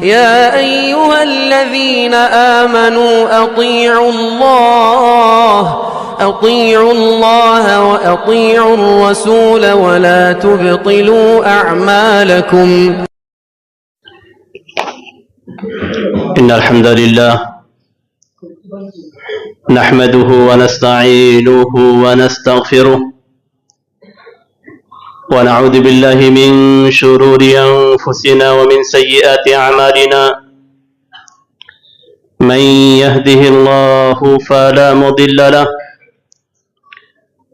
يا أيها الذين آمنوا أطيعوا الله وأطيعوا الرسول ولا تبطلوا أعمالكم. إن الحمد لله نحمده ونستعينه ونستغفره ونعوذ بالله من شرور أنفسنا ومن سيئات أعمالنا. من يهده الله فلا مضل له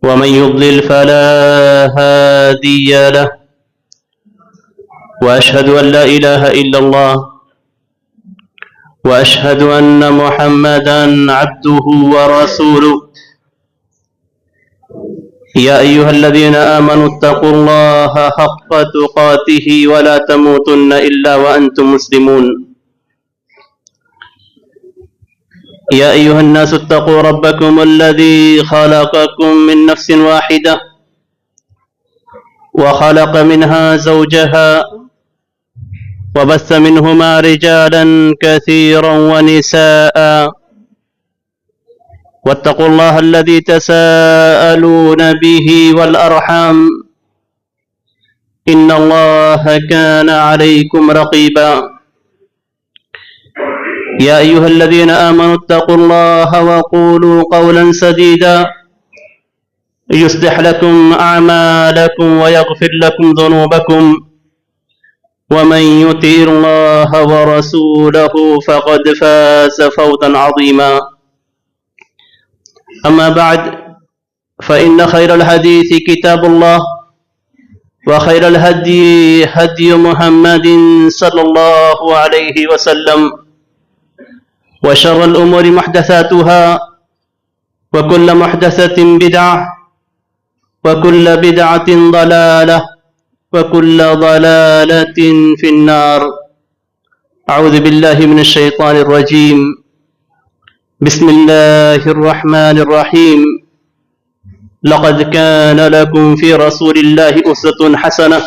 ومن يضلل فلا هادي له، وأشهد أن لا إله إلا الله وأشهد أن محمدًا عبده ورسوله. يا أيها الذين آمنوا اتقوا الله حق تقاته ولا تموتن إلا وأنتم مسلمون. يا أيها الناس اتقوا ربكم الذي خلقكم من نفس واحدة وخلق منها زوجها وبث منهما رجالا كثيرا ونساء، واتقوا الله الذي تساءلون به والأرحام إن الله كان عليكم رقيبا. يا أيها الذين آمنوا اتقوا الله وقولوا قولا سديدا يصلح لكم أعمالكم ويغفر لكم ذنوبكم، ومن يطع الله ورسوله فقد فاز فوزا عظيما. أما بعد، فإن خير الحديث كتاب الله، وخير الهدي هدي محمد صلى الله عليه وسلم، وشر الأمور محدثاتها، وكل محدثة بدعة، وكل بدعة ضلالة، وكل ضلالة في النار. أعوذ بالله من الشيطان الرجيم. بسم الله الرحمن الرحيم. لقد كان لكم في رسول الله أسوة حسنة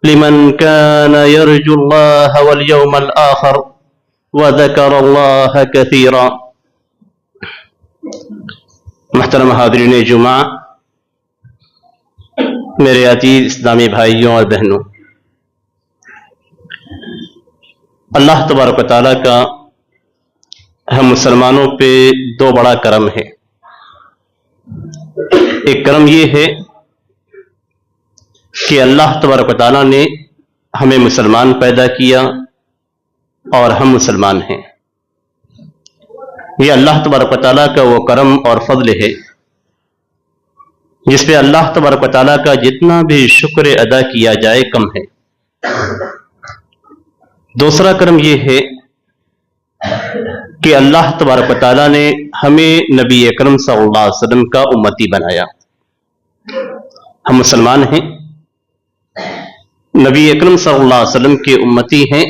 لمن كان يرجو الله واليوم الآخر وذكر الله كثيرا. محترم حاضرین جمعہ، میرے عزیز اسلامی بھائیوں اور بہنوں، اللہ تبارک و تعالیٰ کا ہم مسلمانوں پہ دو بڑا کرم ہے۔ ایک کرم یہ ہے کہ اللہ تبارک و تعالیٰ نے ہمیں مسلمان پیدا کیا اور ہم مسلمان ہیں۔ یہ اللہ تبارک و تعالیٰ کا وہ کرم اور فضل ہے جس پہ اللہ تبارک و تعالیٰ کا جتنا بھی شکر ادا کیا جائے کم ہے۔ دوسرا کرم یہ ہے کہ اللہ تبارک و تعالیٰ نے ہمیں نبی اکرم صلی اللہ علیہ وسلم کا امتی بنایا۔ ہم مسلمان ہیں، نبی اکرم صلی اللہ علیہ وسلم کے امتی ہیں،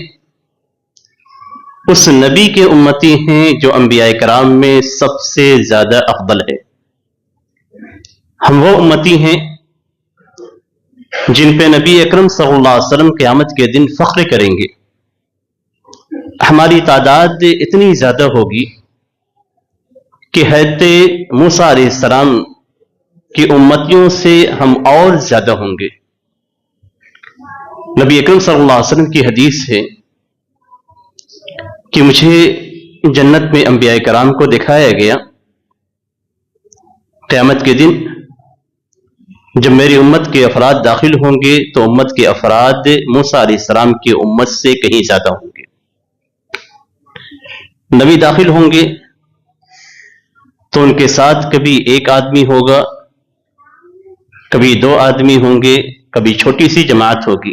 اس نبی کے امتی ہیں جو انبیاء کرام میں سب سے زیادہ افضل ہے۔ ہم وہ امتی ہیں جن پہ نبی اکرم صلی اللہ علیہ وسلم قیامت کے دن فخر کریں گے۔ ہماری تعداد اتنی زیادہ ہوگی کہ حضرت موسیٰ علیہ السلام کی امتیوں سے ہم اور زیادہ ہوں گے۔ نبی اکرم صلی اللہ علیہ وسلم کی حدیث ہے کہ مجھے جنت میں انبیاء کرام کو دکھایا گیا۔ قیامت کے دن جب میری امت کے افراد داخل ہوں گے تو امت کے افراد موسیٰ علیہ السلام کی امت سے کہیں زیادہ ہوں گے۔ نبی داخل ہوں گے تو ان کے ساتھ کبھی ایک آدمی ہوگا، کبھی دو آدمی ہوں گے، کبھی چھوٹی سی جماعت ہوگی۔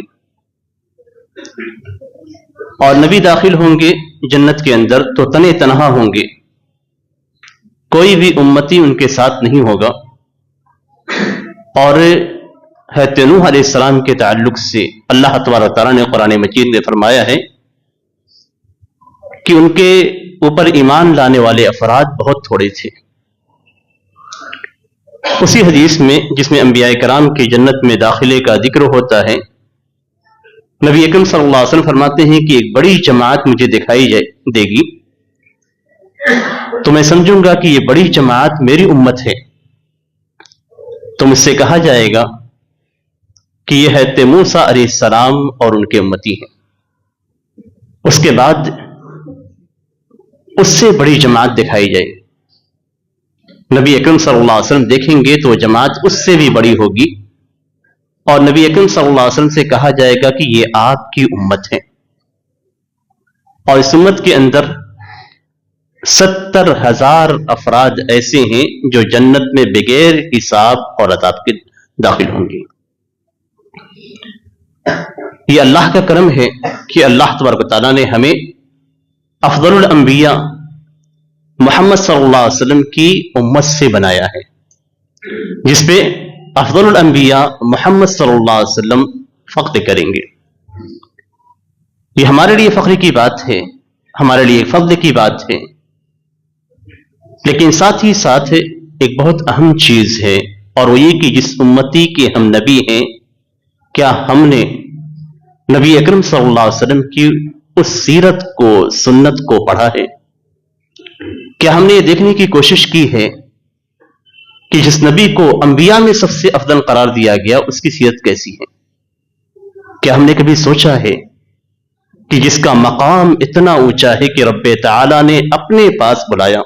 اور نبی داخل ہوں گے جنت کے اندر تو تنے تنہا ہوں گے، کوئی بھی امتی ان کے ساتھ نہیں ہوگا۔ اور حضرت نوح علیہ السلام کے تعلق سے اللہ تبارک و تعالیٰ نے قرآن مجید میں فرمایا ہے کہ ان کے اوپر ایمان لانے والے افراد بہت تھوڑے تھے۔ اسی حدیث میں جس میں انبیاء کرام کی جنت میں داخلے کا ذکر ہوتا ہے نبی اکرم صلی اللہ علیہ وسلم فرماتے ہیں کہ ایک بڑی جماعت مجھے دکھائی دے گی تو میں سمجھوں گا کہ یہ بڑی جماعت میری امت ہے، تو مجھ سے کہا جائے گا کہ یہ ہے موسیٰ علیہ السلام اور ان کے امتی ہیں۔ اس کے بعد اس سے بڑی جماعت دکھائی جائے گی، نبی اکرم صلی اللہ علیہ وسلم دیکھیں گے تو وہ جماعت اس سے بھی بڑی ہوگی، اور نبی اکرم صلی اللہ علیہ وسلم سے کہا جائے گا کہ یہ آپ کی امت ہے، اور اس امت کے اندر 70,000 افراد ایسے ہیں جو جنت میں بغیر حساب اور عذاب کے داخل ہوں گے۔ یہ اللہ کا کرم ہے کہ اللہ تبارک و تعالیٰ نے ہمیں افضل الانبیاء محمد صلی اللہ علیہ وسلم کی امت سے بنایا ہے، جس پہ افضل الانبیاء محمد صلی اللہ علیہ وسلم فخر کریں گے۔ یہ ہمارے لیے فخر کی بات ہے، ہمارے لیے فضل کی بات ہے، لیکن ساتھ ہی ساتھ ایک بہت اہم چیز ہے، اور وہ یہ کہ جس امتی کے ہم نبی ہیں، کیا ہم نے نبی اکرم صلی اللہ علیہ وسلم کی اس سیرت کو، سنت کو پڑھا ہے؟ کیا ہم نے یہ دیکھنے کی کوشش کی ہے کہ جس نبی کو انبیاء میں سب سے افضل قرار دیا گیا اس کی سیرت کیسی ہے؟ کیا ہم نے کبھی سوچا ہے کہ جس کا مقام اتنا اونچا ہے کہ رب تعالی نے اپنے پاس بلایا،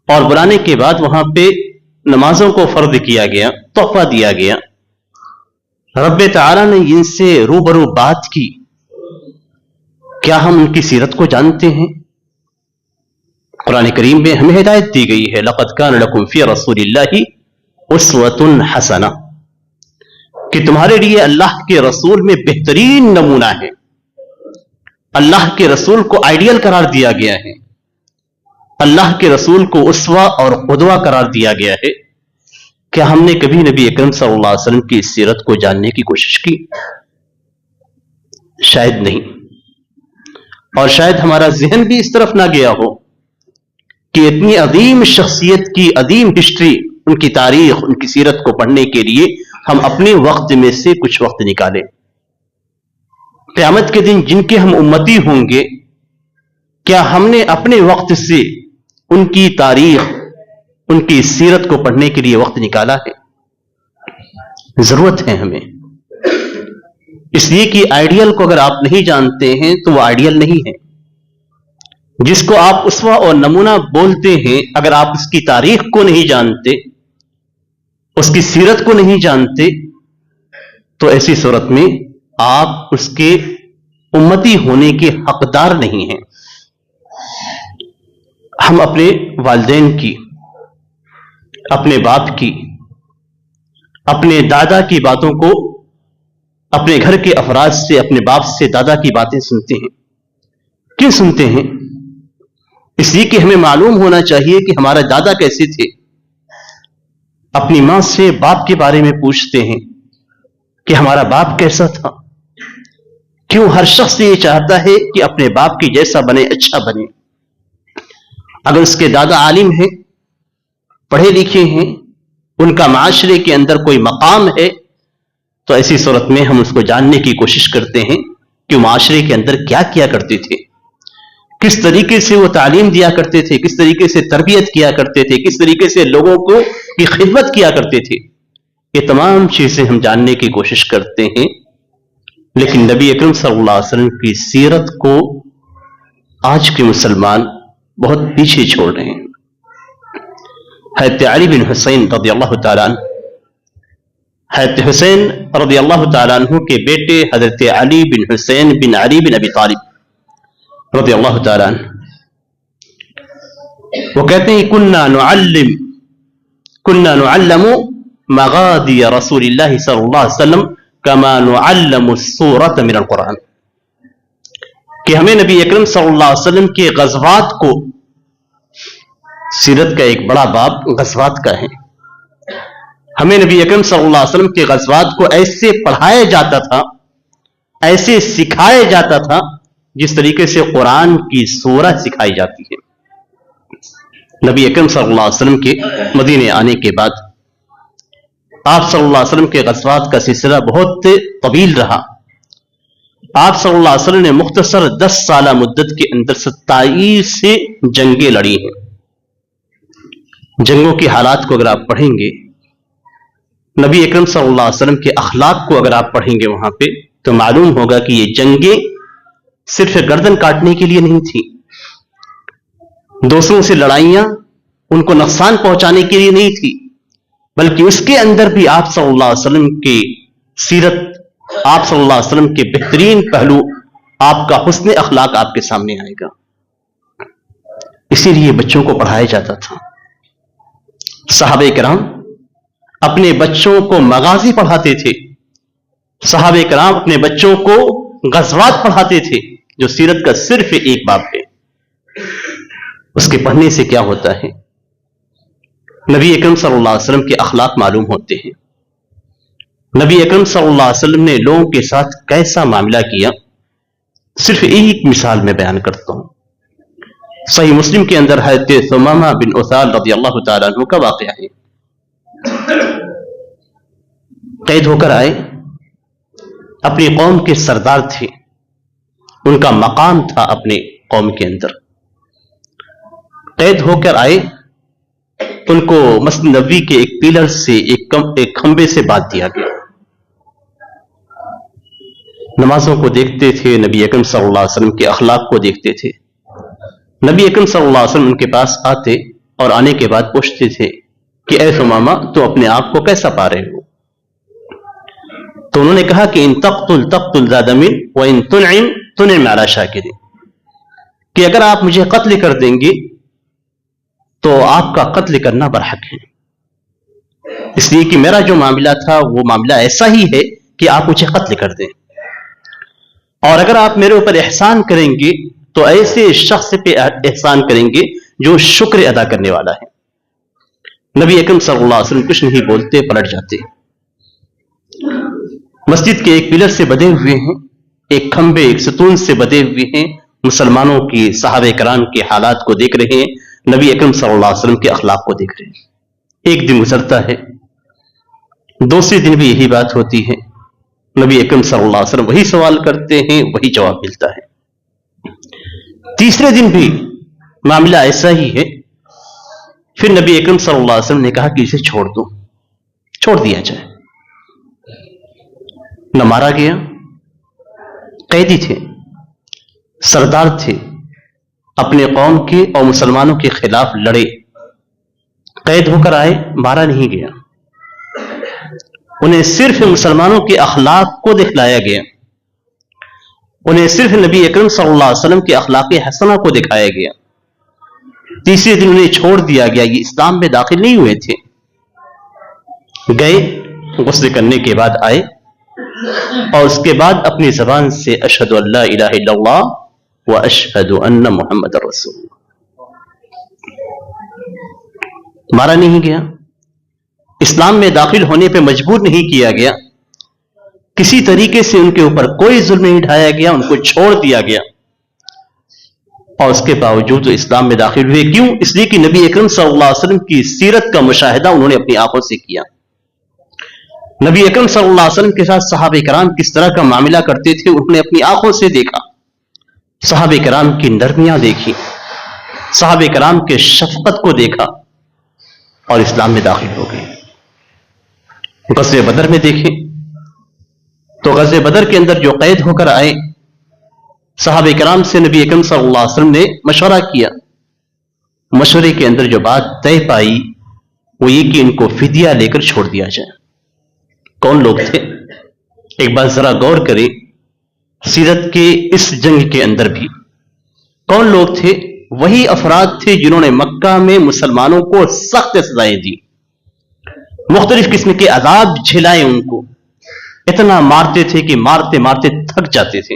اور بلانے کے بعد وہاں پہ نمازوں کو فرض کیا گیا، تحفہ دیا گیا، رب تعالی نے ان سے روبرو بات کی، کیا ہم ان کی سیرت کو جانتے ہیں؟ قرآن کریم میں ہمیں ہدایت دی گئی ہے، لقد کان لکم فی رسول اللہ اسوۃ حسنہ، کہ تمہارے لیے اللہ کے رسول میں بہترین نمونہ ہے۔ اللہ کے رسول کو آئیڈیل قرار دیا گیا ہے، اللہ کے رسول کو اسوہ اور قدوہ قرار دیا گیا ہے۔ کیا ہم نے کبھی نبی اکرم صلی اللہ علیہ وسلم کی سیرت کو جاننے کی کوشش کی؟ شاید نہیں، اور شاید ہمارا ذہن بھی اس طرف نہ گیا ہو کہ اتنی عظیم شخصیت کی عظیم ہسٹری، ان کی تاریخ، ان کی سیرت کو پڑھنے کے لیے ہم اپنے وقت میں سے کچھ وقت نکالیں۔ قیامت کے دن جن کے ہم امتی ہوں گے، کیا ہم نے اپنے وقت سے ان کی تاریخ، ان کی سیرت کو پڑھنے کے لیے وقت نکالا ہے؟ ضرورت ہے ہمیں، اس لیے کہ آئیڈیل کو اگر آپ نہیں جانتے ہیں تو وہ آئیڈیل نہیں ہے۔ جس کو آپ اسوہ اور نمونہ بولتے ہیں، اگر آپ اس کی تاریخ کو نہیں جانتے، اس کی سیرت کو نہیں جانتے، تو ایسی صورت میں آپ اس کے امتی ہونے کے حقدار نہیں ہیں۔ ہم اپنے والدین کی، اپنے باپ کی، اپنے دادا کی باتوں کو اپنے گھر کے افراد سے، اپنے باپ سے، دادا کی باتیں سنتے ہیں۔ کیوں سنتے ہیں؟ اس لیے کہ ہمیں معلوم ہونا چاہیے کہ ہمارے دادا کیسے تھے۔ اپنی ماں سے باپ کے بارے میں پوچھتے ہیں کہ ہمارا باپ کیسا تھا۔ کیوں ہر شخص یہ چاہتا ہے کہ اپنے باپ کی جیسا بنے، اچھا بنے۔ اگر اس کے دادا عالم ہیں، پڑھے لکھے ہیں، ان کا معاشرے کے اندر کوئی مقام ہے، تو ایسی صورت میں ہم اس کو جاننے کی کوشش کرتے ہیں کہ معاشرے کے اندر کیا کیا کرتے تھے، کس طریقے سے وہ تعلیم دیا کرتے تھے، کس طریقے سے تربیت کیا کرتے تھے، کس طریقے سے لوگوں کو کی خدمت کیا کرتے تھے۔ یہ تمام چیزیں ہم جاننے کی کوشش کرتے ہیں، لیکن نبی اکرم صلی اللہ علیہ وسلم کی سیرت کو آج کے مسلمان بہت پیچھے چھوڑ رہے ہیں۔ حضرت علی بن حسین رضی اللہ تعالیٰ عنہ، حضرت حسین رضی اللہ تعالیٰ عنہ کے بیٹے حضرت علی بن حسین بن علی بن ابی طالب رضی اللہ تعالیٰ عنہ، وہ کہتے ہیں كنا نعلم مغازی رسول اللہ صلی اللہ علیہ وسلم كما نعلم السورة من القرآن، کہ ہمیں نبی اکرم صلی اللہ علیہ وسلم کے غزوات کو، سیرت کا ایک بڑا باب غزوات کا ہے، ہمیں نبی اکرم صلی اللہ علیہ وسلم کے غزوات کو ایسے پڑھایا جاتا تھا، ایسے سکھایا جاتا تھا جس طریقے سے قرآن کی سورہ سکھائی جاتی ہے۔ نبی اکرم صلی اللہ علیہ وسلم کے مدینے آنے کے بعد آپ صلی اللہ علیہ وسلم کے غزوات کا سلسلہ بہت طویل رہا، آپ صلی اللہ علیہ وسلم نے مختصر 10 سالہ مدت کے اندر 27 سے جنگیں لڑی ہیں. جنگوں کی حالات کو اگر آپ پڑھیں گے، نبی اکرم صلی اللہ علیہ وسلم کے اخلاق کو اگر آپ پڑھیں گے وہاں پہ، تو معلوم ہوگا کہ یہ جنگیں صرف گردن کاٹنے کے لیے نہیں تھی، دوسروں سے لڑائیاں ان کو نقصان پہنچانے کے لیے نہیں تھی، بلکہ اس کے اندر بھی آپ صلی اللہ علیہ وسلم کی سیرت، آپ صلی اللہ علیہ وسلم کے بہترین پہلو، آپ کا حسن اخلاق آپ کے سامنے آئے گا. اسی لیے بچوں کو پڑھایا جاتا تھا. صحابہ کرام اپنے بچوں کو مغازی پڑھاتے تھے، صحابہ کرام اپنے بچوں کو غزوات پڑھاتے تھے، جو سیرت کا صرف ایک باب ہے. اس کے پڑھنے سے کیا ہوتا ہے؟ نبی اکرم صلی اللہ علیہ وسلم کے اخلاق معلوم ہوتے ہیں. نبی اکرم صلی اللہ علیہ وسلم نے لوگوں کے ساتھ کیسا معاملہ کیا، صرف ایک مثال میں بیان کرتا ہوں. صحیح مسلم کے اندر حضرت ثمامہ بن اسال رضی اللہ تعالیٰ عنہ کا واقعہ ہے. قید ہو کر آئے، اپنی قوم کے سردار تھے، ان کا مقام تھا اپنے قوم کے اندر. قید ہو کر آئے، ان کو مسجد نبوی کے ایک پیلر سے ایک کھمبے سے باندھ دیا گیا. نمازوں کو دیکھتے تھے، نبی اکرم صلی اللہ علیہ وسلم کے اخلاق کو دیکھتے تھے. نبی اکرم صلی اللہ علیہ وسلم ان کے پاس آتے اور آنے کے بعد پوچھتے تھے کہ اے ثمامہ، تو اپنے آپ کو کیسا پا رہے ہو؟ تو انہوں نے کہا کہ ان تقتل تقتل ذا دم وان تنعم تنعم علی شاکر، کہ اگر آپ مجھے قتل کر دیں گے تو آپ کا قتل کرنا برحق ہے، اس لیے کہ میرا جو معاملہ تھا وہ معاملہ ایسا ہی ہے کہ آپ مجھے قتل کر دیں، اور اگر آپ میرے اوپر احسان کریں گے تو ایسے شخص پہ احسان کریں گے جو شکر ادا کرنے والا ہے. نبی اکرم صلی اللہ علیہ وسلم کچھ نہیں بولتے، پلٹ جاتے. مسجد کے ایک پلر سے بدے ہوئے ہیں، ایک کھمبے، ایک ستون سے بدے ہوئے ہیں، مسلمانوں کی، صحابہ کرام کے حالات کو دیکھ رہے ہیں، نبی اکرم صلی اللہ علیہ وسلم کے اخلاق کو دیکھ رہے ہیں. ایک دن گزرتا ہے، دوسرے دن بھی یہی بات ہوتی ہے، نبی اکرم صلی اللہ علیہ وسلم وہی سوال کرتے ہیں، وہی جواب ملتا ہے. تیسرے دن بھی معاملہ ایسا ہی ہے. پھر نبی اکرم صلی اللہ علیہ وسلم نے کہا کہ اسے چھوڑ دو، چھوڑ دیا جائے. نہ مارا گیا، قیدی تھے، سردار تھے، اپنے قوم کے اور مسلمانوں کے خلاف لڑے، قید ہو کر آئے، مارا نہیں گیا. انہیں صرف مسلمانوں کے اخلاق کو دکھلایا گیا، انہیں صرف نبی اکرم صلی اللہ علیہ وسلم کے اخلاق حسنہ کو دکھایا گیا. تیسرے دن انہیں چھوڑ دیا گیا، یہ اسلام میں داخل نہیں ہوئے تھے. گئے، غسل کرنے کے بعد آئے، اور اس کے بعد اپنی زبان سے اشہد ان لا الہ الا اللہ و اشہد ان محمد رسول اللہ. مارا نہیں گیا، اسلام میں داخل ہونے پہ مجبور نہیں کیا گیا، کسی طریقے سے ان کے اوپر کوئی ظلم نہیں ڈھایا گیا، ان کو چھوڑ دیا گیا، اور اس کے باوجود وہ اسلام میں داخل ہوئے. کیوں؟ اس لیے کہ نبی اکرم صلی اللہ علیہ وسلم کی سیرت کا مشاہدہ انہوں نے اپنی آنکھوں سے کیا. نبی اکرم صلی اللہ علیہ وسلم کے ساتھ صحابہ کرام کس طرح کا معاملہ کرتے تھے، انہوں نے اپنی آنکھوں سے دیکھا. صحابہ کرام کی نرمیاں دیکھی، صحابہ کرام کے شفقت کو دیکھا، اور اسلام میں داخل ہو گئے. غزوہ بدر میں دیکھیں تو غزوہ بدر کے اندر جو قید ہو کر آئے، صحابہ کرام سے نبی اکرم صلی اللہ علیہ وسلم نے مشورہ کیا. مشورے کے اندر جو بات طے پائی وہ یہ کہ ان کو فدیہ لے کر چھوڑ دیا جائے. کون لوگ تھے؟ ایک بات ذرا غور کریں، سیرت کے اس جنگ کے اندر بھی کون لوگ تھے؟ وہی افراد تھے جنہوں نے مکہ میں مسلمانوں کو سخت سزائیں دی، مختلف قسم کے عذاب جھلائے، ان کو اتنا مارتے تھے کہ مارتے مارتے تھک جاتے تھے،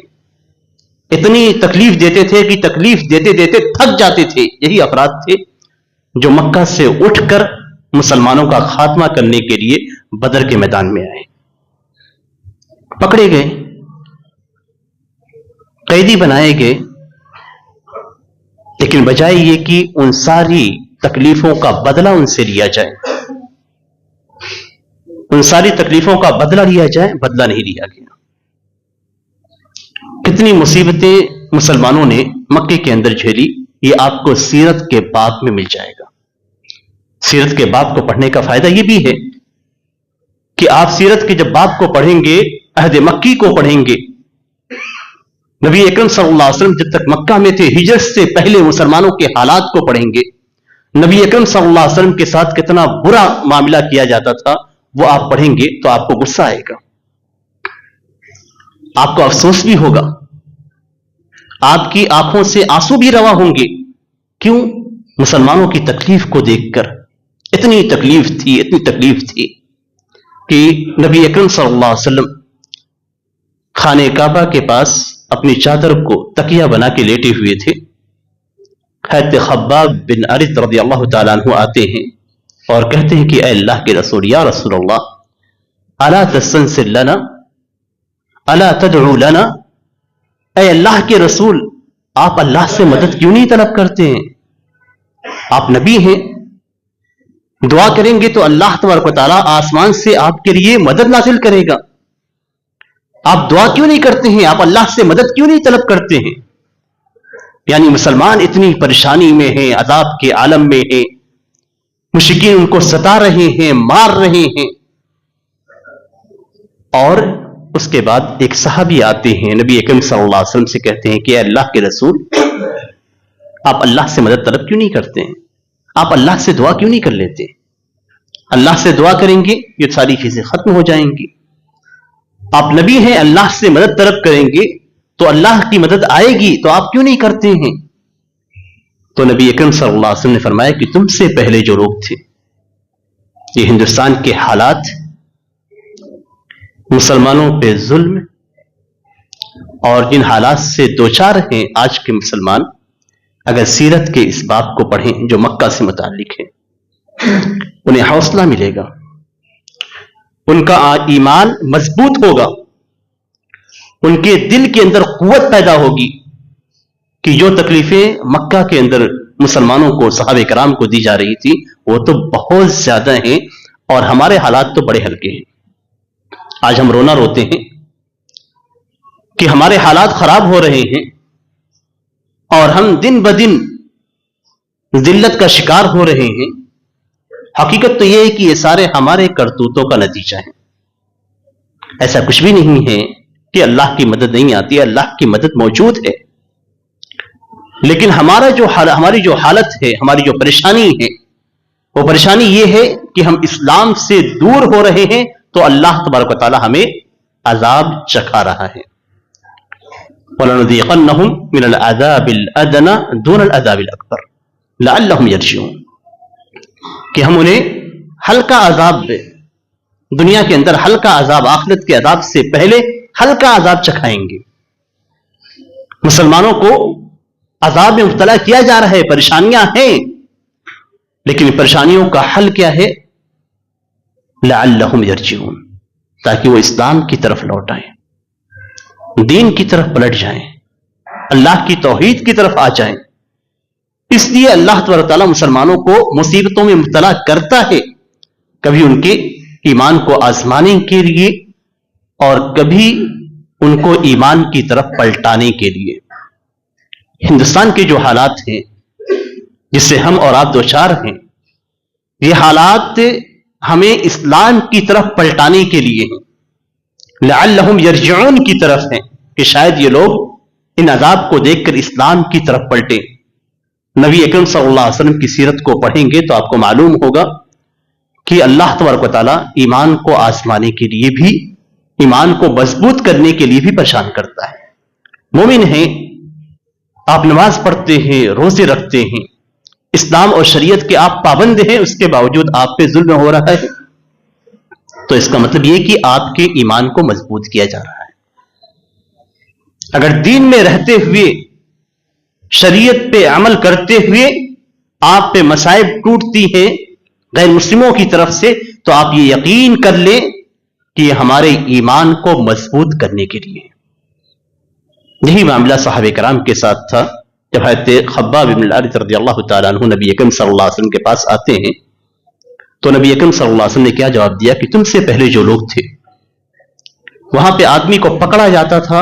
اتنی تکلیف دیتے تھے کہ تکلیف دیتے دیتے تھک جاتے تھے. یہی افراد تھے جو مکہ سے اٹھ کر مسلمانوں کا خاتمہ کرنے کے لیے بدر کے میدان میں آئے. پکڑے گئے، قیدی بنائے گئے، لیکن بجائے یہ کہ ان ساری تکلیفوں کا بدلہ ان سے لیا جائے، ان ساری تکلیفوں کا بدلہ لیا جائے، بدلہ نہیں لیا گیا. کتنی مصیبتیں مسلمانوں نے مکے کے اندر جھیلی، یہ آپ کو سیرت کے باب میں مل جائے گا۔ سیرت کے باب کو پڑھنے کا فائدہ یہ بھی ہے کہ آپ سیرت کے جب باب کو پڑھیں گے، عہد مکی کو پڑھیں گے، نبی اکرم صلی اللہ علیہ وسلم جب تک مکہ میں تھے، ہجرت سے پہلے مسلمانوں کے حالات کو پڑھیں گے، نبی اکرم صلی اللہ علیہ وسلم کے ساتھ کتنا برا معاملہ کیا جاتا تھا، وہ آپ پڑھیں گے تو آپ کو غصہ آئے گا، آپ کو افسوس بھی ہوگا، آپ کی آنکھوں سے آنسو بھی رواں ہوں گے۔ کیوں؟ مسلمانوں کی تکلیف کو دیکھ کر۔ اتنی تکلیف تھی کہ نبی اکرم صلی اللہ علیہ وسلم خانہ کعبہ کے پاس اپنی چادر کو تکیہ بنا کے لیٹے ہوئے تھے۔ حضرت خباب بن ارت رضی اللہ تعالیٰ عنہ آتے ہیں اور کہتے ہیں کہ اے اللہ کے رسول، یا رسول اللہ، الا تستنصر لنا، الا تدعو لنا، اے اللہ کے رسول، آپ اللہ سے مدد کیوں نہیں طلب کرتے ہیں؟ آپ نبی ہیں، دعا کریں گے تو اللہ تبارک و تعالیٰ آسمان سے آپ کے لیے مدد نازل کرے گا، آپ دعا کیوں نہیں کرتے ہیں؟ آپ اللہ سے مدد کیوں نہیں طلب کرتے ہیں؟ یعنی مسلمان اتنی پریشانی میں ہیں، عذاب کے عالم میں ہیں، مشرکین ان کو ستا رہے ہیں، مار رہے ہیں، اور اس کے بعد ایک صحابی آتے ہیں، نبی اکرم صلی اللہ علیہ وسلم سے کہتے ہیں کہ اے اللہ کے رسول، آپ اللہ سے مدد طلب کیوں نہیں کرتے ہیں؟ آپ اللہ سے دعا کیوں نہیں کر لیتے؟ اللہ سے دعا کریں گے یہ ساری چیزیں ختم ہو جائیں گی۔ آپ نبی ہیں، اللہ سے مدد طلب کریں گے تو اللہ کی مدد آئے گی، تو آپ کیوں نہیں کرتے ہیں؟ تو نبی اکرم صلی اللہ علیہ وسلم نے فرمایا کہ تم سے پہلے جو لوگ تھے، یہ ہندوستان کے حالات، مسلمانوں پہ ظلم اور جن حالات سے دوچار ہیں آج کے مسلمان، اگر سیرت کے اس باب کو پڑھیں جو مکہ سے متعلق ہے، انہیں حوصلہ ملے گا، ان کا ایمان مضبوط ہوگا، ان کے دل کے اندر قوت پیدا ہوگی کہ جو تکلیفیں مکہ کے اندر مسلمانوں کو، صحابہ کرام کو دی جا رہی تھی، وہ تو بہت زیادہ ہیں اور ہمارے حالات تو بڑے ہلکے ہیں۔ آج ہم رونا روتے ہیں کہ ہمارے حالات خراب ہو رہے ہیں اور ہم دن بدن ذلت کا شکار ہو رہے ہیں۔ حقیقت تو یہ ہے کہ یہ سارے ہمارے کرتوتوں کا نتیجہ ہے۔ ایسا کچھ بھی نہیں ہے کہ اللہ کی مدد نہیں آتی ہے، اللہ کی مدد موجود ہے، لیکن ہماری جو حالت ہے، ہماری جو پریشانی ہے، وہ پریشانی یہ ہے کہ ہم اسلام سے دور ہو رہے ہیں، تو اللہ تبارک و تعالی ہمیں عذاب چکھا رہا ہے۔ وَلَنُذِيقَنَّهُمْ مِنَ الْعَذَابِ الْأَدْنَى دُونَ الْعَذَابِ الْأَكْبَرِ لَعَلَّهُمْ يَرْجِعُونَ، کہ ہم انہیں ہلکا عذاب دنیا کے اندر، ہلکا عذاب آخرت کے عذاب سے پہلے ہلکا عذاب چکھائیں گے۔ مسلمانوں کو عذاب میں مبتلا کیا جا رہا ہے، پریشانیاں ہیں، لیکن پریشانیوں کا حل کیا ہے؟ لعلہم یرجعون، تاکہ وہ اسلام کی طرف لوٹ آئیں، دین کی طرف پلٹ جائیں، اللہ کی توحید کی طرف آ جائیں۔ اس لیے اللہ تبارک و تعالیٰ مسلمانوں کو مصیبتوں میں مبتلا کرتا ہے، کبھی ان کے ایمان کو آزمانے کے لیے اور کبھی ان کو ایمان کی طرف پلٹانے کے لیے۔ ہندوستان کے جو حالات ہیں جس سے ہم اور آپ دوچار ہیں، یہ حالات ہمیں اسلام کی طرف پلٹانے کے لیے ہیں، لعلہم یرجعون کی طرف ہیں، کہ شاید یہ لوگ ان عذاب کو دیکھ کر اسلام کی طرف پلٹیں۔ نبی اکرم صلی اللہ علیہ وسلم کی سیرت کو پڑھیں گے تو آپ کو معلوم ہوگا کہ اللہ تبارک و تعالیٰ ایمان کو آزمانے کے لیے بھی، ایمان کو مضبوط کرنے کے لیے بھی پریشان کرتا ہے۔ مومن ہیں، آپ نماز پڑھتے ہیں، روزے رکھتے ہیں، اسلام اور شریعت کے آپ پابند ہیں، اس کے باوجود آپ پہ ظلم ہو رہا ہے، تو اس کا مطلب یہ کہ آپ کے ایمان کو مضبوط کیا جا رہا ہے۔ اگر دین میں رہتے ہوئے، شریعت پہ عمل کرتے ہوئے آپ پہ مصائب ٹوٹتی ہیں غیر مسلموں کی طرف سے، تو آپ یہ یقین کر لیں کہ یہ ہمارے ایمان کو مضبوط کرنے کے لیے۔ یہی معاملہ صحابہ کرام کے ساتھ تھا۔ جب حضرت خباب بن الارت رضی اللہ تعالیٰ عنہ نبی اکرم صلی اللہ علیہ وسلم کے پاس آتے ہیں تو نبی اکرم صلی اللہ علیہ وسلم نے کیا جواب دیا کہ تم سے پہلے جو لوگ تھے، وہاں پہ آدمی کو پکڑا جاتا تھا،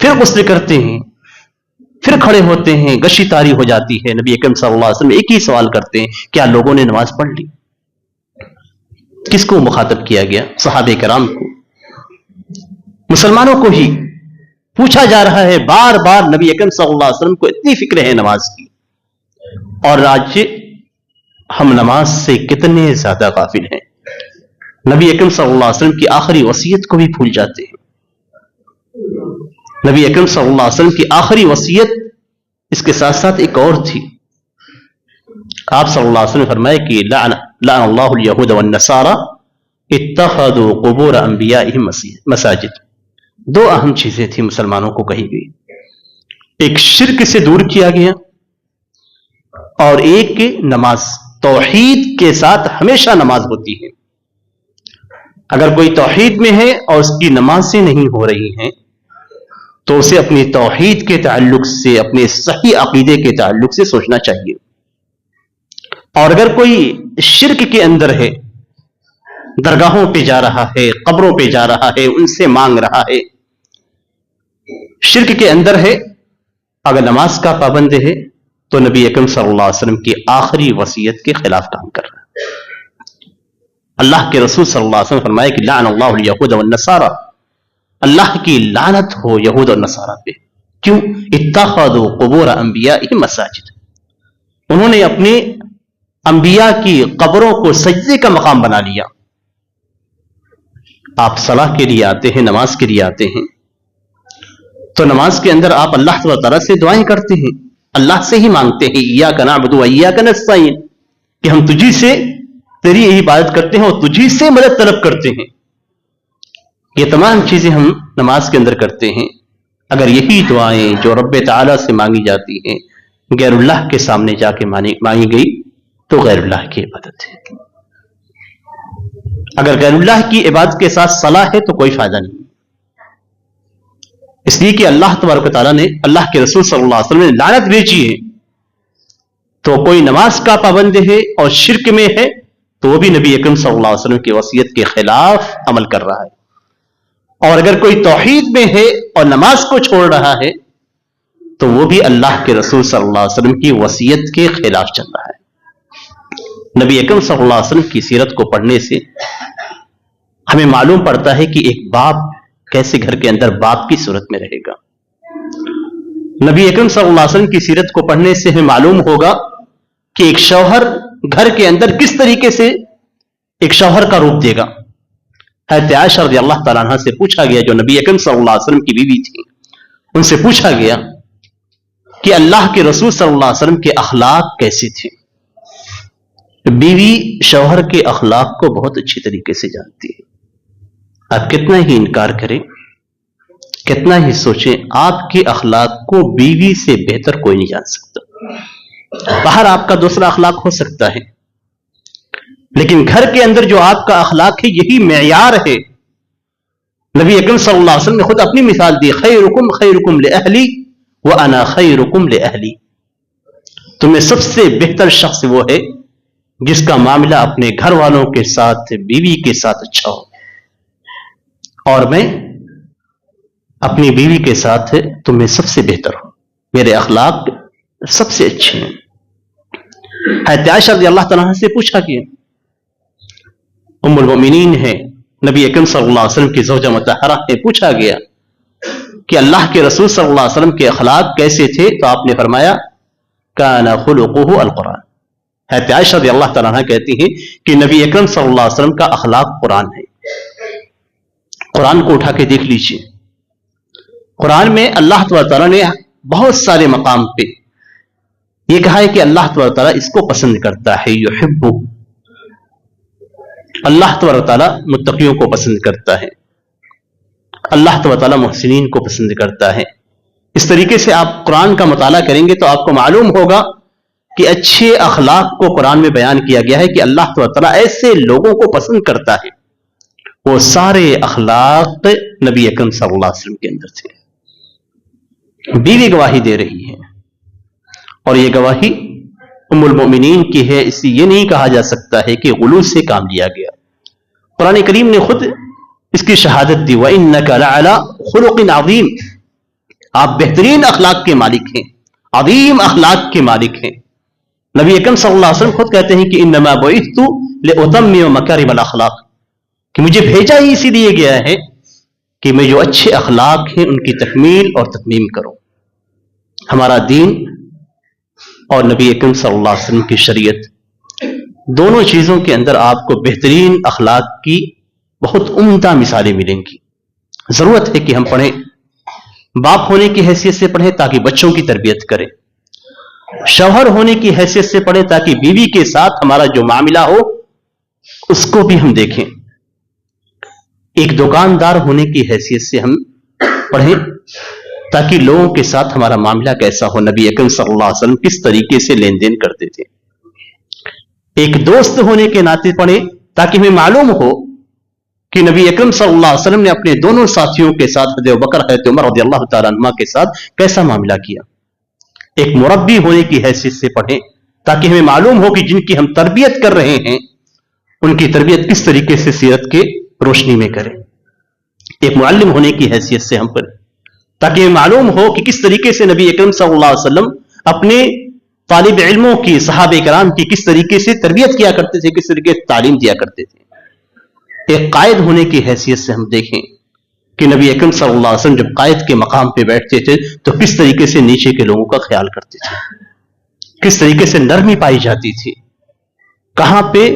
پھر غسل کرتے ہیں، پھر کھڑے ہوتے ہیں، گشی تاری ہو جاتی ہے، نبی اکرم صلی اللہ علیہ وسلم ایک ہی سوال کرتے ہیں، کیا لوگوں نے نماز پڑھ لی؟ کس کو مخاطب کیا گیا؟ صحابہ کرام کو، مسلمانوں کو ہی پوچھا جا رہا ہے بار بار۔ نبی اکرم صلی اللہ علیہ وسلم کو اتنی فکر ہے نماز کی، اور آج ہم نماز سے کتنے زیادہ غافل ہیں۔ نبی اکرم صلی اللہ علیہ وسلم کی آخری وصیت کو بھی بھول جاتے ہیں۔ نبی اکرم صلی اللہ علیہ وسلم کی آخری وصیت اس کے ساتھ ساتھ ایک اور تھی۔ آپ صلی اللہ علیہ وسلم نے فرمایا کہ لعن اللہ الیہود والنصارى اتخذوا قبور انبیائہم مساجد۔ دو اہم چیزیں تھیں مسلمانوں کو کہی گئی، ایک شرک سے دور کیا گیا، اور ایک نماز۔ توحید کے ساتھ ہمیشہ نماز ہوتی ہے۔ اگر کوئی توحید میں ہے اور اس کی نمازیں نہیں ہو رہی ہیں تو اسے اپنی توحید کے تعلق سے، اپنے صحیح عقیدے کے تعلق سے سوچنا چاہیے۔ اور اگر کوئی شرک کے اندر ہے، درگاہوں پہ جا رہا ہے، قبروں پہ جا رہا ہے، ان سے مانگ رہا ہے، شرک کے اندر ہے، اگر نماز کا پابند ہے تو نبی اکرم صلی اللہ علیہ وسلم کی آخری وصیت کے خلاف کام کر رہا ہے۔ اللہ کے رسول صلی اللہ علیہ وسلم فرمایا کہ لعن اللہ الیہود والنصارى، اللہ کی لعنت ہو یہود اور نصارہ پہ۔ کیوں؟ اتخذوا قبور انبیائہم مساجد، انہوں نے اپنے انبیاء کی قبروں کو سجدے کا مقام بنا لیا۔ آپ صلاح کے لیے آتے ہیں، نماز کے لیے آتے ہیں، تو نماز کے اندر آپ اللہ تعالیٰ سے دعائیں کرتے ہیں، اللہ سے ہی مانگتے ہیں، ایاک نعبد و ایاک نستعین، کہ ہم تجھی سے تیری عبادت کرتے ہیں اور تجھی سے مدد طلب کرتے ہیں۔ یہ تمام چیزیں ہم نماز کے اندر کرتے ہیں۔ اگر یہی دعائیں جو رب تعالیٰ سے مانگی جاتی ہیں غیر اللہ کے سامنے جا کے مانگی گئی تو غیر اللہ کی عبادت ہے۔ اگر غیر اللہ کی عبادت کے ساتھ صلاح ہے تو کوئی فائدہ نہیں، اس لیے کہ اللہ تبارک و تعالیٰ نے، اللہ کے رسول صلی اللہ علیہ وسلم نے لعنت بھیجی ہے۔ تو کوئی نماز کا پابند ہے اور شرک میں ہے تو وہ بھی نبی اکرم صلی اللہ علیہ وسلم کی وصیت کے خلاف عمل کر رہا ہے، اور اگر کوئی توحید میں ہے اور نماز کو چھوڑ رہا ہے تو وہ بھی اللہ کے رسول صلی اللہ علیہ وسلم کی وصیت کے خلاف چل رہا ہے۔ نبی اکرم صلی اللہ علیہ وسلم کی سیرت کو پڑھنے سے ہمیں معلوم پڑتا ہے کہ ایک باپ کیسے گھر کے اندر باپ کی صورت میں رہے گا۔ نبی اکرم صلی اللہ علیہ وسلم کی سیرت کو پڑھنے سے ہمیں معلوم ہوگا کہ ایک شوہر گھر کے اندر کس طریقے سے ایک شوہر کا روپ دے گا۔ حضرت عائشہ رضی اللہ تعالیٰ عنہ سے پوچھا گیا، جو نبی اکرم صلی اللہ علیہ وسلم کی بیوی تھی، ان سے پوچھا گیا کہ اللہ کے رسول صلی اللہ علیہ وسلم کے اخلاق کیسے تھے؟ بیوی شوہر کے اخلاق کو بہت اچھی طریقے سے جانتی ہے۔ آپ کتنا ہی انکار کریں، کتنا ہی سوچیں، آپ کے اخلاق کو بیوی سے بہتر کوئی نہیں جان سکتا۔ باہر آپ کا دوسرا اخلاق ہو سکتا ہے، لیکن گھر کے اندر جو آپ کا اخلاق ہے یہی معیار ہے۔ نبی اکرم صلی اللہ علیہ وسلم نے خود اپنی مثال دی، خیرکم خیرکم لأہلی وانا خیرکم لأہلی، تمہیں سب سے بہتر شخص وہ ہے جس کا معاملہ اپنے گھر والوں کے ساتھ، بیوی کے ساتھ اچھا ہو، اور میں اپنی بیوی کے ساتھ تمہیں سب سے بہتر ہوں، میرے اخلاق سب سے اچھے ہیں۔ حضرت عائشہ رضی اللہ تعالیٰ عنہ سے پوچھا گیا، ام المؤمنین ہے، نبی اکرم صلی اللہ علیہ وسلم کی زوجہ مطہرہ ہے، پوچھا گیا کہ اللہ کے رسول صلی اللہ علیہ وسلم کے اخلاق کیسے تھے؟ تو آپ نے فرمایا کان خلقہ القرآن۔ حضرت عائشہ رضی اللہ تعالیٰ عنہ کہتی ہیں کہ نبی اکرم صلی اللہ علیہ وسلم کا اخلاق قرآن ہے۔ قرآن کو اٹھا کے دیکھ لیجیے، قرآن میں اللہ تعالیٰ نے بہت سارے مقام پہ یہ کہا ہے کہ اللہ تعالیٰ اس کو پسند کرتا ہے، یحب، اللہ تعالیٰ متقیوں کو پسند کرتا ہے، اللہ تعالیٰ محسنین کو پسند کرتا ہے۔ اس طریقے سے آپ قرآن کا مطالعہ کریں گے تو آپ کو معلوم ہوگا کہ اچھے اخلاق کو قرآن میں بیان کیا گیا ہے کہ اللہ تعالیٰ ایسے لوگوں کو پسند کرتا ہے۔ وہ سارے اخلاق نبی اکرم صلی اللہ علیہ وسلم کے اندر تھے۔ بیوی گواہی دے رہی ہے، اور یہ گواہی ام المؤمنین کی ہے، اس لیے یہ نہیں کہا جا سکتا ہے کہ غلوص سے کام لیا گیا۔ قرآن کریم نے خود اس کی شہادت دی، وَإِنَّكَ لَعَلَىٰ خُلُقٍ عَظِيمٍ، آپ بہترین اخلاق کے مالک ہیں، عظیم اخلاق کے مالک ہیں۔ نبی اکرم صلی اللہ علیہ وسلم خود کہتے ہیں کہ انما بعثت لاتمم مکارم الاخلاق، کہ مجھے بھیجا ہی اسی لیے گیا ہے کہ میں جو اچھے اخلاق ہیں ان کی تکمیل اور تتمیم کروں۔ ہمارا دین اور نبی اکرم صلی اللہ علیہ وسلم کی شریعت دونوں چیزوں کے اندر آپ کو بہترین اخلاق کی بہت عمدہ مثالیں ملیں گی۔ ضرورت ہے کہ ہم پڑھیں، باپ ہونے کی حیثیت سے پڑھیں تاکہ بچوں کی تربیت کریں، شوہر ہونے کی حیثیت سے پڑھیں تاکہ بیوی کے ساتھ ہمارا جو معاملہ ہو اس کو بھی ہم دیکھیں، ایک دکاندار ہونے کی حیثیت سے ہم پڑھیں تاکہ لوگوں کے ساتھ ہمارا معاملہ کیسا ہو، نبی اکرم صلی اللہ علیہ وسلم کس طریقے سے لین دین کرتے تھے۔ ایک دوست ہونے کے ناطے پڑھیں تاکہ ہمیں معلوم ہو کہ نبی اکرم صلی اللہ علیہ وسلم نے اپنے دونوں ساتھیوں کے ساتھ حضرت ابوبکر حضرت عمر رضی اللہ تعالیٰ عنہ کے ساتھ کیسا معاملہ کیا۔ ایک مربی ہونے کی حیثیت سے پڑھیں تاکہ ہمیں معلوم ہو کہ جن کی ہم تربیت کر رہے ہیں ان کی تربیت کس طریقے سے سیرت کے روشنی میں کریں۔ ایک معلم ہونے کی حیثیت سے ہم پڑھیں تاکہ ہمیں معلوم ہو کہ کس طریقے سے نبی اکرم صلی اللہ علیہ وسلم اپنے طالب علموں کی، صحابہ کرام کی کس طریقے سے تربیت کیا کرتے تھے، کس طریقے سے تعلیم دیا کرتے تھے۔ ایک قائد ہونے کی حیثیت سے ہم دیکھیں کہ نبی اکرم صلی اللہ علیہ وسلم جب قائد کے مقام پہ بیٹھتے تھے تو کس طریقے سے نیچے کے لوگوں کا خیال کرتے تھے، کس طریقے سے نرمی پائی جاتی تھی، کہاں پہ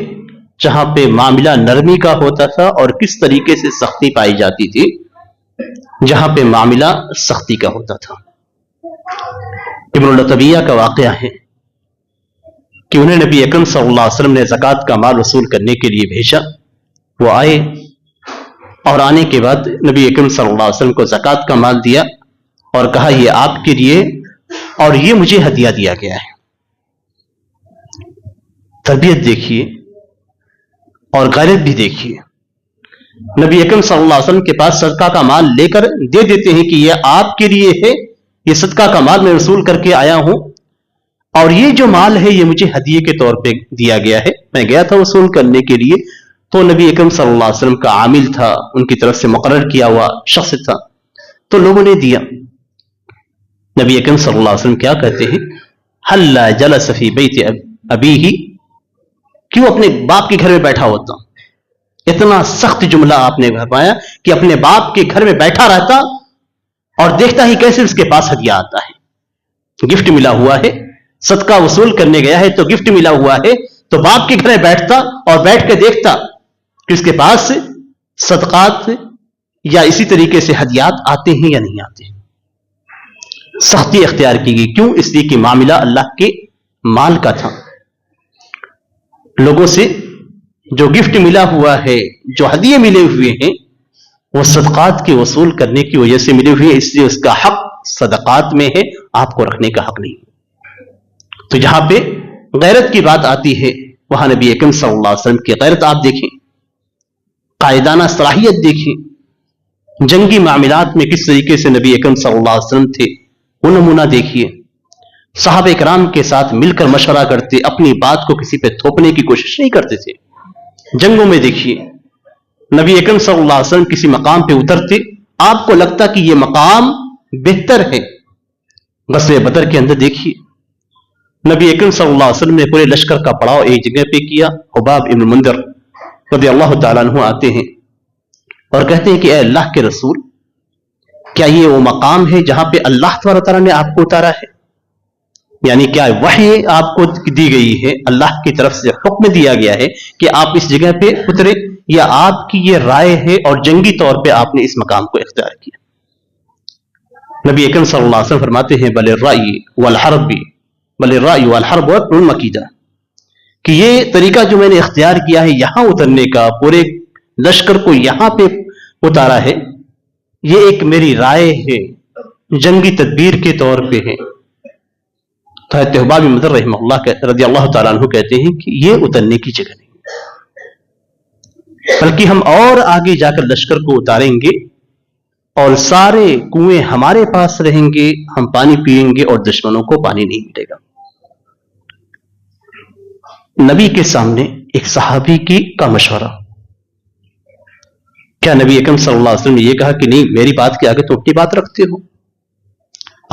جہاں پہ معاملہ نرمی کا ہوتا تھا، اور کس طریقے سے سختی پائی جاتی تھی جہاں پہ معاملہ سختی کا ہوتا تھا۔ ابن الطبیہ کا واقعہ ہے کہ انہیں نبی اکرم صلی اللہ علیہ وسلم نے زکوٰۃ کا مال وصول کرنے کے لیے بھیجا، وہ آئے اور آنے کے بعد نبی اکرم صلی اللہ علیہ وسلم کو زکوٰۃ کا مال دیا اور کہا یہ آپ کے لیے اور یہ مجھے ہدیہ دیا گیا ہے۔ تربیت دیکھیے اور غیرت بھی دیکھیے، نبی اکرم صلی اللہ علیہ وسلم کے پاس صدقہ کا مال لے کر دے دیتے ہیں کہ یہ آپ کے لیے ہے، یہ صدقہ کا مال میں وصول کر کے آیا ہوں، اور یہ جو مال ہے یہ مجھے ہدیے کے طور پہ دیا گیا ہے، میں گیا تھا وصول کرنے کے لیے، تو نبی اکرم صلی اللہ علیہ وسلم کا عامل تھا، ان کی طرف سے مقرر کیا ہوا شخص تھا، تو لوگوں نے دیا۔ نبی اکرم صلی اللہ علیہ وسلم کیا کہتے ہیں، حَلَّا جَلَسَ فِي بَيْتِ أَبِيهِ، کیوں اپنے باپ کے گھر میں بیٹھا ہوتا۔ اتنا سخت جملہ آپ نے فرمایا کہ اپنے باپ کے گھر میں بیٹھا رہتا اور دیکھتا ہی کیسے اس کے پاس ہدیہ آتا ہے، گفٹ ملا ہوا ہے، صدقہ وصول کرنے گیا ہے تو گفٹ ملا ہوا ہے، تو باپ کے گھر میں بیٹھتا اور بیٹھ کے دیکھتا کہ اس کے پاس صدقات یا اسی طریقے سے ہدیات آتے ہیں یا نہیں آتے۔ سختی اختیار کی گئی، کیوں؟ اس لیے کہ معاملہ اللہ کے مال کا تھا، لوگوں سے جو گفٹ ملا ہوا ہے، جو ہدیے ملے ہوئے ہیں، وہ صدقات کے وصول کرنے کی وجہ سے ملے ہوئے ہیں، اس لیے اس کا حق صدقات میں ہے، آپ کو رکھنے کا حق نہیں۔ تو جہاں پہ غیرت کی بات آتی ہے وہاں نبی اکرم صلی اللہ علیہ وسلم کی غیرت آپ دیکھیں، قائدانہ صلاحیت دیکھیں، جنگی معاملات میں کس طریقے سے نبی اکرم صلی اللہ علیہ وسلم تھے وہ نمونہ دیکھیے، صحابہ کرام کے ساتھ مل کر مشورہ کرتے، اپنی بات کو کسی پہ تھوپنے کی کوشش نہیں کرتے تھے۔ جنگوں میں دیکھیے نبی اکرم صلی اللہ علیہ وسلم کسی مقام پہ اترتے، آپ کو لگتا کہ یہ مقام بہتر ہے۔ غزوہ بدر کے اندر دیکھیے نبی اکرم صلی اللہ علیہ وسلم نے پورے لشکر کا پڑاؤ ایک جگہ پہ کیا، حباب ابن منذر رضی اللہ تعالیٰ عنہ آتے ہیں اور کہتے ہیں کہ اے اللہ کے رسول، کیا یہ وہ مقام ہے جہاں پہ اللہ تعالیٰ نے آپ کو اتارا ہے؟ یعنی کیا وحی آپ کو دی گئی ہے، اللہ کی طرف سے حکم دیا گیا ہے کہ آپ اس جگہ پہ اترے، یا آپ کی یہ رائے ہے اور جنگی طور پہ آپ نے اس مقام کو اختیار کیا؟ نبی اکرم صلی اللہ علیہ وسلم فرماتے ہیں بل الرأی والحرب والمکیدہ، کہ یہ طریقہ جو میں نے اختیار کیا ہے یہاں اترنے کا، پورے لشکر کو یہاں پہ اتارا ہے، یہ ایک میری رائے ہے، جنگی تدبیر کے طور پہ ہے۔ تو حضرت حباب بن منذر رحمہ اللہ رضی اللہ تعالیٰ عنہ کہتے ہیں کہ یہ اترنے کی جگہ نہیں، بلکہ ہم اور آگے جا کر لشکر کو اتاریں گے اور سارے کنویں ہمارے پاس رہیں گے، ہم پانی پیئیں گے اور دشمنوں کو پانی نہیں ملے گا۔ نبی کے سامنے ایک صحابی کا مشورہ، کیا نبی اکرم صلی اللہ علیہ وسلم نے یہ کہا کہ نہیں میری بات کے آگے تو اپنی بات رکھتے ہو؟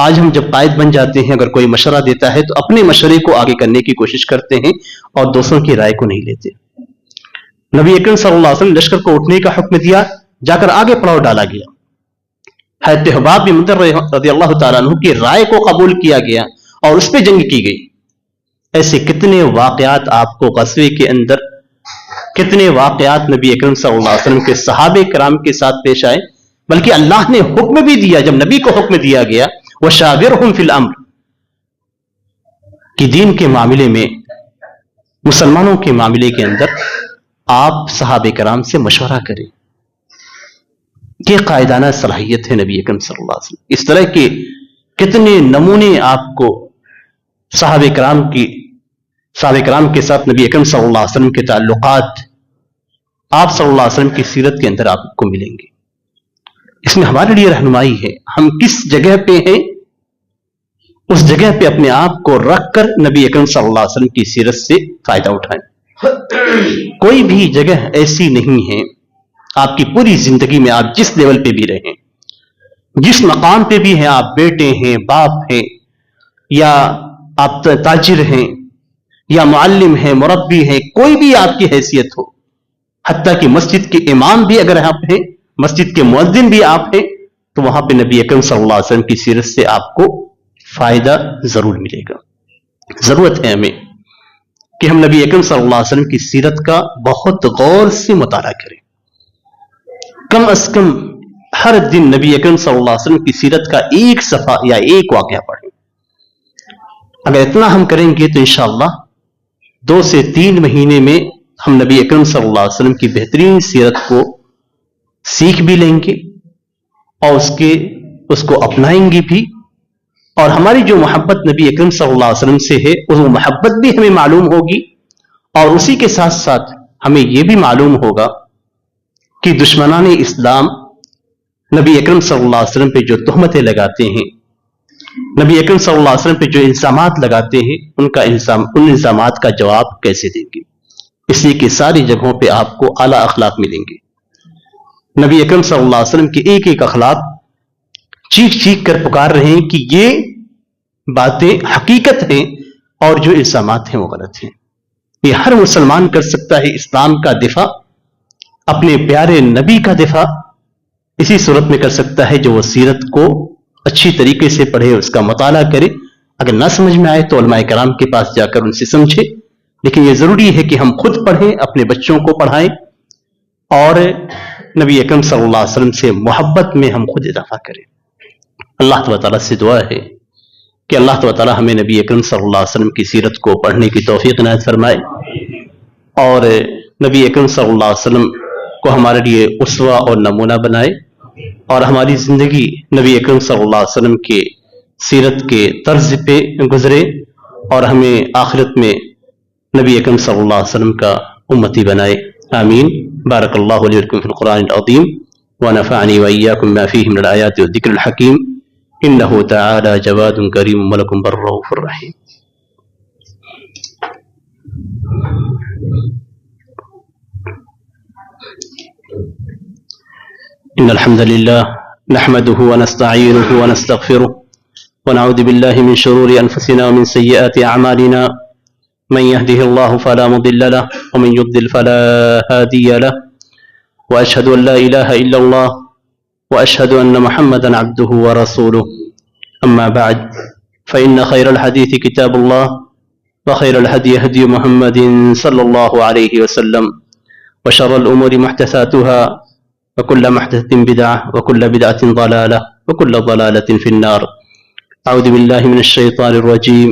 آج ہم جب قائد بن جاتے ہیں، اگر کوئی مشورہ دیتا ہے تو اپنے مشورے کو آگے کرنے کی کوشش کرتے ہیں اور دوسروں کی رائے کو نہیں لیتے۔ نبی اکرم صلی اللہ علیہ وسلم لشکر کو اٹھنے کا حکم دیا، جا کر آگے پڑاؤ ڈالا گیا۔ حضرت حباب بن منذر رضی اللہ تعالیٰ عنہ کی رائے کو قبول کیا گیا اور اس پہ جنگ کی گئی۔ ایسے کتنے واقعات آپ کو غزوے کے اندر، کتنے واقعات نبی اکرم صلی اللہ علیہ وسلم کے صحابہ کرام کے ساتھ پیش آئے، بلکہ اللہ نے حکم بھی دیا، جب نبی کو حکم دیا گیا وَشَاوِرْهُمْ فِي الْأَمْرِ، کہ دین کے معاملے میں، مسلمانوں کے معاملے کے اندر آپ صحابہ کرام سے مشورہ کریں۔ یہ قائدانہ صلاحیت ہے نبی اکرم صلی اللہ علیہ وسلم۔ اس طرح کے کتنے نمونے آپ کو صحابہ کرام کے ساتھ نبی اکرم صلی اللہ علیہ وسلم کے تعلقات، آپ صلی اللہ علیہ وسلم کی سیرت کے اندر آپ کو ملیں گے۔ اس میں ہمارے لیے رہنمائی ہے، ہم کس جگہ پہ ہیں اس جگہ پہ اپنے آپ کو رکھ کر نبی اکرم صلی اللہ علیہ وسلم کی سیرت سے فائدہ اٹھائیں۔ کوئی بھی جگہ ایسی نہیں ہے، آپ کی پوری زندگی میں آپ جس لیول پہ بھی رہیں، جس مقام پہ بھی ہیں، آپ بیٹے ہیں، باپ ہیں، یا آپ تاجر ہیں، یا معلم ہیں، مربی ہیں، کوئی بھی آپ کی حیثیت ہو، حتیٰ کہ مسجد کے امام بھی اگر آپ ہیں، مسجد کے مؤذن بھی آپ ہیں، تو وہاں پہ نبی اکرم صلی اللہ علیہ وسلم کی سیرت سے آپ کو فائدہ ضرور ملے گا۔ ضرورت ہے ہمیں کہ ہم نبی اکرم صلی اللہ علیہ وسلم کی سیرت کا بہت غور سے مطالعہ کریں، کم از کم ہر دن نبی اکرم صلی اللہ علیہ وسلم کی سیرت کا ایک صفحہ یا ایک واقعہ پڑھیں۔ اگر اتنا ہم کریں گے تو انشاءاللہ 2 سے 3 مہینے میں ہم نبی اکرم صلی اللہ علیہ وسلم کی بہترین سیرت کو سیکھ بھی لیں گے اور اس کو اپنائیں گے بھی، اور ہماری جو محبت نبی اکرم صلی اللہ علیہ وسلم سے ہے وہ محبت بھی ہمیں معلوم ہوگی، اور اسی کے ساتھ ساتھ ہمیں یہ بھی معلوم ہوگا کہ دشمنان اسلام نبی اکرم صلی اللہ علیہ وسلم پہ جو تہمتیں لگاتے ہیں، نبی اکرم صلی اللہ علیہ وسلم پہ جو الزامات لگاتے ہیں، ان الزامات کا جواب کیسے دیں گے۔ اس لیے کہ ساری جگہوں پہ آپ کو اعلیٰ اخلاق ملیں گے۔ نبی اکرم صلی اللہ علیہ وسلم کے ایک ایک اخلاق چیخ چیخ کر پکار رہے ہیں کہ یہ باتیں حقیقت ہیں اور جو الزامات ہیں وہ غلط ہیں۔ یہ ہر مسلمان کر سکتا ہے اسلام کا دفاع، اپنے پیارے نبی کا دفاع اسی صورت میں کر سکتا ہے جو وہ سیرت کو اچھی طریقے سے پڑھے، اس کا مطالعہ کرے۔ اگر نہ سمجھ میں آئے تو علماء کرام کے پاس جا کر ان سے سمجھے، لیکن یہ ضروری ہے کہ ہم خود پڑھیں، اپنے بچوں کو پڑھائیں، اور نبی اکرم صلی اللہ علیہ وسلم سے محبت میں ہم خود اضافہ کریں۔ اللہ تعالیٰ سے دعا ہے کہ اللہ تعالیٰ ہمیں نبی اکرم صلی اللہ علیہ وسلم کی سیرت کو پڑھنے کی توفیق عنایت فرمائے، اور نبی اکرم صلی اللہ علیہ وسلم کو ہمارے لیے اسوہ اور نمونہ بنائے، اور ہماری زندگی نبی اکرم صلی اللہ علیہ وسلم کے سیرت کے طرز پہ گزرے، اور ہمیں آخرت میں نبی اکرم صلی اللہ علیہ وسلم کا امتی بنائے۔ آمین۔ بارک اللہ لی ولکم فی القرآن العظیم ونفعنی وإیاکم ما فیہ من الآیات والذکر الحکیم، انہ تعالی جواد کریم ملک بر رؤوف رحیم۔ ان الحمد للہ نحمده ونستعینه ونستغفره ونعوذ باللہ من شرور انفسنا ومن سیئات اعمالنا، من يهده الله فلا مضل له ومن يضلل فلا هادي له، واشهد ان لا اله الا الله واشهد ان محمدا عبده ورسوله، اما بعد فان خير الحديث كتاب الله وخير الهدي هدي محمد صلى الله عليه وسلم، وشر الامور محدثاتها وكل محدثة بدعة وكل بدعة ضلالة وكل ضلالة في النار۔ اعوذ بالله من الشيطان الرجيم،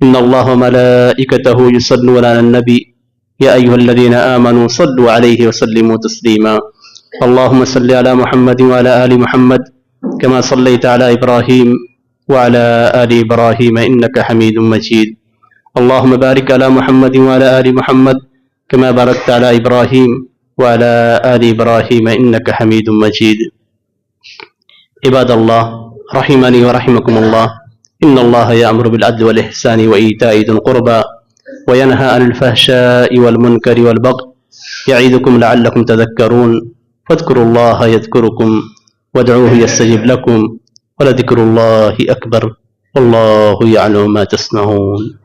ان الله وملائكته يصلون على النبي يا ايها الذين امنوا صلوا عليه وسلموا تسليما، اللهم صل على محمد وعلى ال محمد كما صليت على ابراهيم وعلى ال ابراهيم انك حميد مجيد، اللهم بارك على محمد وعلى ال محمد كما باركت على ابراهيم وعلى آل إبراهيم إنك حميد مجيد۔ عباد الله رحمني ورحمكم الله، إن الله يأمر بالعدل والإحسان وإيتاء ذي القربى وينهى عن الفحشاء والمنكر والبغي يعظكم لعلكم تذكرون، فاذكروا الله يذكركم وادعوه يستجب لكم ولذكر الله أكبر والله يعلم ما تصنعون.